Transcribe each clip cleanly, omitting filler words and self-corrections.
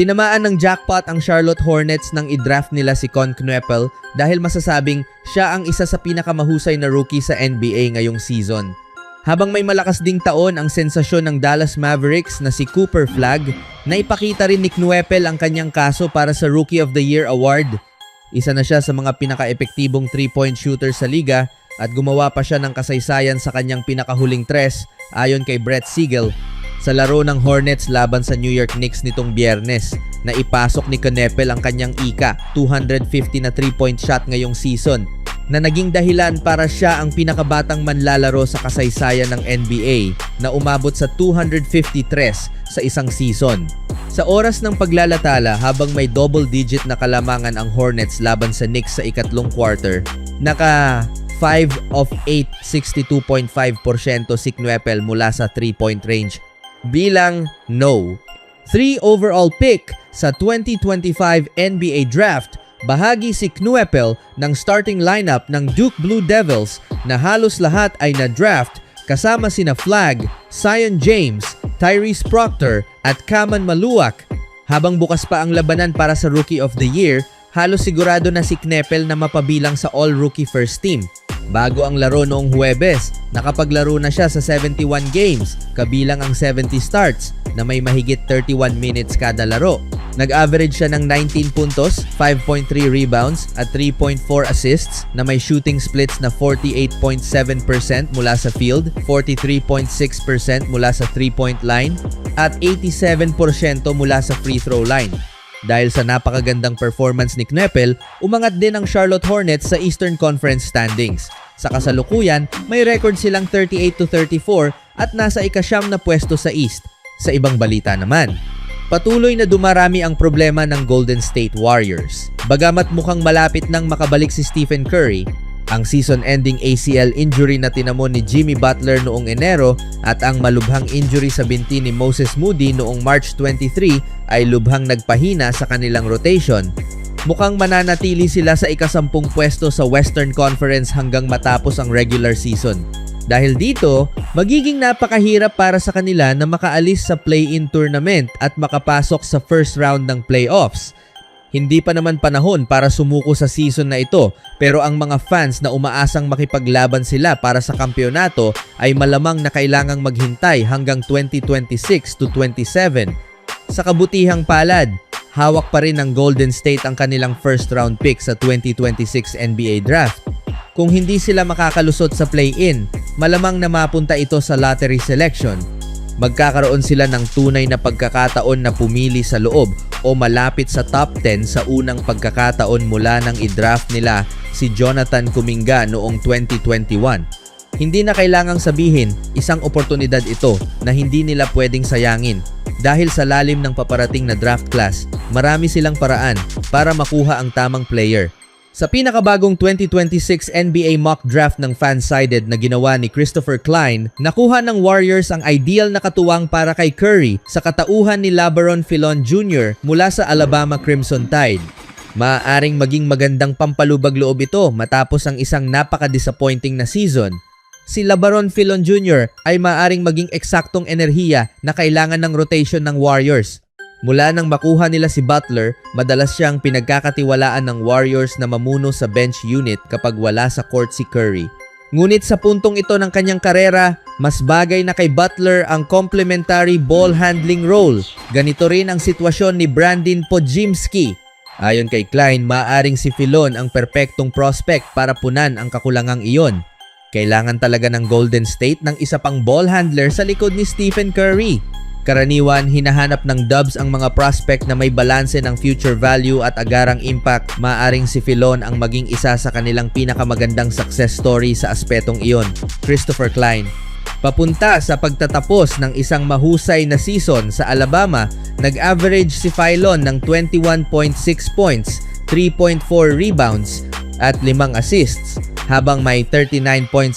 Tinamaan ng jackpot ang Charlotte Hornets nang i-draft nila si Con Knueppel dahil masasabing siya ang isa sa pinakamahusay na rookie sa NBA ngayong season. Habang may malakas ding taon ang sensasyon ng Dallas Mavericks na si Cooper Flagg, naipakita rin ni Knueppel ang kanyang kaso para sa Rookie of the Year award. Isa na siya sa mga pinaka-epektibong 3-point shooter sa liga at gumawa pa siya ng kasaysayan sa kanyang pinakahuling tres ayon kay Brett Siegel sa laro ng Hornets laban sa New York Knicks nitong Biyernes na ipasok ni Knueppel ang kanyang ika 250 na 3-point shot ngayong season na naging dahilan para siya ang pinakabatang manlalaro sa kasaysayan ng NBA na umabot sa 253 sa isang season. Sa oras ng paglalatala habang may double-digit na kalamangan ang Hornets laban sa Knicks sa ikatlong quarter, naka 5 of 8, 62.5% si Knueppel mula sa 3-point range bilang no. 3 overall pick sa 2025 NBA Draft, bahagi si Knueppel ng starting lineup ng Duke Blue Devils na halos lahat ay na-draft kasama sina Flagg, Zion James, Tyrese Proctor at Kaman Maluak. Habang bukas pa ang labanan para sa Rookie of the Year, halos sigurado na si Knueppel na mapabilang sa All-Rookie First Team. Bago ang laro noong Huwebes, nakapaglaro na siya sa 71 games, kabilang ang 70 starts na may mahigit 31 minutes kada laro. Nag-average siya ng 19 puntos, 5.3 rebounds at 3.4 assists na may shooting splits na 48.7% mula sa field, 43.6% mula sa 3-point line at 87% mula sa free throw line. Dahil sa napakagandang performance ni Knueppel, umangat din ang Charlotte Hornets sa Eastern Conference standings. Sa kasalukuyan, may record silang 38-34 at nasa ika-9 na pwesto sa East. Sa ibang balita naman, patuloy na dumarami ang problema ng Golden State Warriors. Bagamat mukhang malapit nang makabalik si Stephen Curry, ang season-ending ACL injury na tinamo ni Jimmy Butler noong Enero at ang malubhang injury sa binti ni Moses Moody noong March 23 ay lubhang nagpahina sa kanilang rotation. Mukhang mananatili sila sa ika-10 pwesto sa Western Conference hanggang matapos ang regular season. Dahil dito, magiging napakahirap para sa kanila na makaalis sa play-in tournament at makapasok sa first round ng playoffs. Hindi pa naman panahon para sumuko sa season na ito, pero ang mga fans na umaasang makipaglaban sila para sa kampyonato ay malamang na kailangang maghintay hanggang 2026 to 27. Sa kabutihang palad, hawak pa rin ng Golden State ang kanilang first round pick sa 2026 NBA Draft. Kung hindi sila makakalusot sa play-in, malamang na mapunta ito sa lottery selection. Magkakaroon sila ng tunay na pagkakataon na pumili sa loob o malapit sa top 10 sa unang pagkakataon mula nang i-draft nila si Jonathan Kuminga noong 2021. Hindi na kailangang sabihin, isang oportunidad ito na hindi nila pwedeng sayangin. Dahil sa lalim ng paparating na draft class, marami silang paraan para makuha ang tamang player. Sa pinakabagong 2026 NBA mock draft ng Fansided na ginawa ni Christopher Klein, nakuha ng Warriors ang ideal na katuwang para kay Curry sa katauhan ni LeBron Fillon Jr. mula sa Alabama Crimson Tide. Maaaring maging magandang pampalubag loob ito matapos ang isang napaka-disappointing na season. Si LeBron Fillon Jr. ay maaaring maging eksaktong enerhiya na kailangan ng rotation ng Warriors. Mula nang makuha nila si Butler, madalas siyang pinagkakatiwalaan ng Warriors na mamuno sa bench unit kapag wala sa court si Curry. Ngunit sa puntong ito ng kanyang karera, mas bagay na kay Butler ang complementary ball handling role. Ganito rin ang sitwasyon ni Brandin Podziemski. Ayon kay Klein, maaaring si Fillon ang perpektong prospect para punan ang kakulangang iyon. Kailangan talaga ng Golden State ng isa pang ball handler sa likod ni Stephen Curry. Karaniwan, hinahanap ng Dubs ang mga prospect na may balanse ng future value at agarang impact. Maaring si Fillon ang maging isa sa kanilang pinakamagandang success story sa aspetong iyon. Christopher Klein. Papunta sa pagtatapos ng isang mahusay na season sa Alabama, nag-average si Fillon ng 21.6 points, 3.4 rebounds at 5 assists habang may 39.7%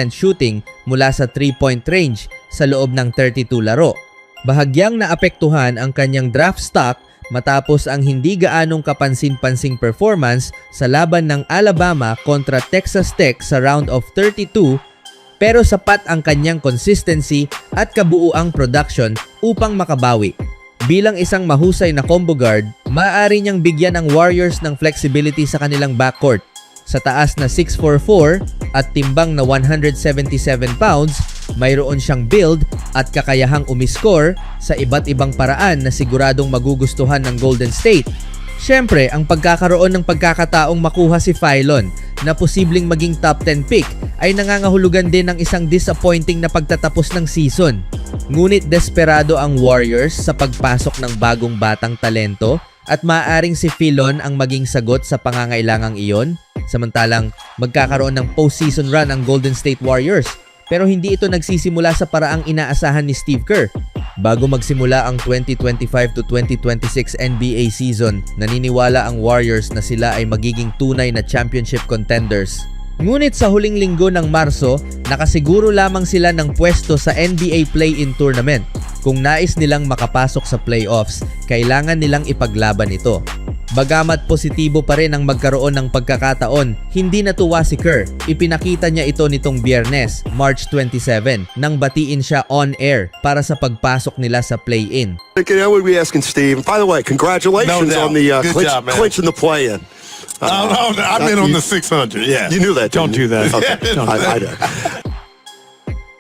shooting mula sa 3-point range sa loob ng 32 laro. Bahagyang naapektuhan ang kanyang draft stock matapos ang hindi gaanong kapansin-pansing performance sa laban ng Alabama kontra Texas Tech sa round of 32, pero sapat ang kanyang consistency at kabuuang production upang makabawi. Bilang isang mahusay na combo guard, maaari niyang bigyan ang Warriors ng flexibility sa kanilang backcourt. Sa taas na 6'4" at timbang na 177 pounds, mayroon siyang build at kakayahang umiscore sa iba't ibang paraan na siguradong magugustuhan ng Golden State. Siyempre, ang pagkakaroon ng pagkakataong makuha si Phylon na posibleng maging top 10 pick ay nangangahulugan din ng isang disappointing na pagtatapos ng season. Ngunit desperado ang Warriors sa pagpasok ng bagong batang talento at maaaring si Phylon ang maging sagot sa pangangailangang iyon. Samantalang magkakaroon ng postseason run ang Golden State Warriors, pero hindi ito nagsisimula sa paraang inaasahan ni Steve Kerr. Bago magsimula ang 2025 to 2026 NBA season, naniniwala ang Warriors na sila ay magiging tunay na championship contenders. Ngunit sa huling linggo ng Marso, nakasiguro lamang sila ng pwesto sa NBA Play-in Tournament. Kung nais nilang makapasok sa playoffs, kailangan nilang ipaglaban ito. Bagamat positibo pa rin ang magkaroon ng pagkakataon, hindi natuwa si Kerr. Ipinakita niya ito nitong Biyernes, March 27, nang batiin siya on-air para sa pagpasok nila sa play-in. I would be asking Steve. By the way, congratulations on the clinch in the play-in. No, I meant on the 600. Yeah, You knew that. Don't do that. Okay. I did.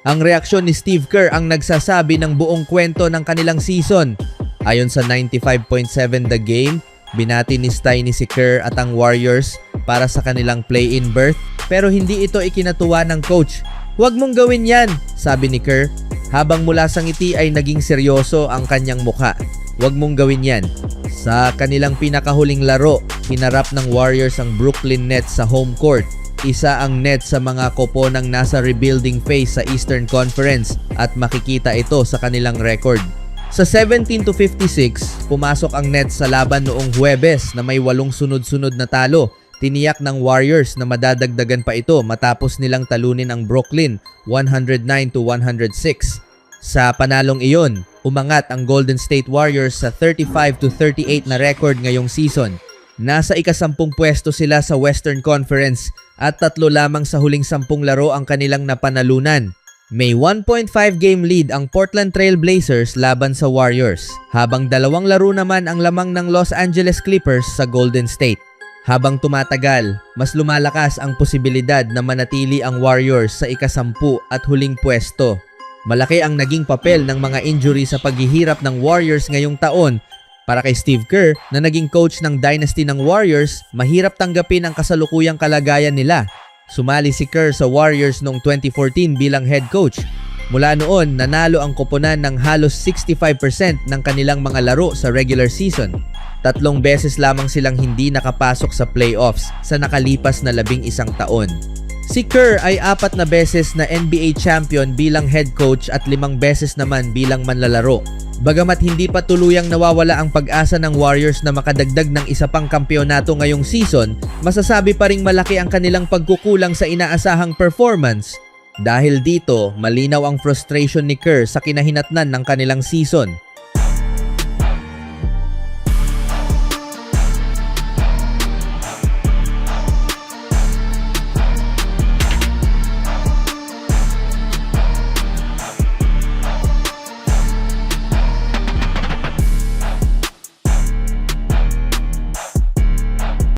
Ang reaksyon ni Steve Kerr ang nagsasabi ng buong kwento ng kanilang season. Ayon sa 95.7 The Game, binati ni Steiny si Kerr at ang Warriors para sa kanilang play-in berth, pero hindi ito ikinatuwa ng coach. "Huwag mong gawin yan," sabi ni Kerr, habang mula sa ngiti ay naging seryoso ang kanyang mukha. "Huwag mong gawin yan." Sa kanilang pinakahuling laro, hinarap ng Warriors ang Brooklyn Nets sa home court. Isa ang Nets sa mga koponang nasa rebuilding phase sa Eastern Conference at makikita ito sa kanilang record. Sa 17-56, pumasok ang Nets sa laban noong Huwebes na may 8 sunod-sunod na talo. Tiniyak ng Warriors na madadagdagan pa ito matapos nilang talunin ang Brooklyn 109-106. Sa panalong iyon, umangat ang Golden State Warriors sa 35-38 na record ngayong season. Nasa ika-10 pwesto sila sa Western Conference at 3 lamang sa huling 10 laro ang kanilang napanalunan. May 1.5 game lead ang Portland Trail Blazers laban sa Warriors, habang 2 laro naman ang lamang ng Los Angeles Clippers sa Golden State. Habang tumatagal, mas lumalakas ang posibilidad na manatili ang Warriors sa ika-10 at huling pwesto. Malaki ang naging papel ng mga injury sa paghihirap ng Warriors ngayong taon. Para kay Steve Kerr na naging coach ng dynasty ng Warriors, mahirap tanggapin ang kasalukuyang kalagayan nila. Sumali si Kerr sa Warriors noong 2014 bilang head coach. Mula noon, nanalo ang koponan ng halos 65% ng kanilang mga laro sa regular season. 3 beses lamang silang hindi nakapasok sa playoffs sa nakalipas na 11 taon. Si Kerr ay 4 na beses na NBA champion bilang head coach at 5 beses naman bilang manlalaro. Bagamat hindi pa tuluyang nawawala ang pag-asa ng Warriors na makadagdag ng isa pang kampyonato ngayong season, masasabi pa ring malaki ang kanilang pagkukulang sa inaasahang performance. Dahil dito, malinaw ang frustration ni Kerr sa kinahinatnan ng kanilang season.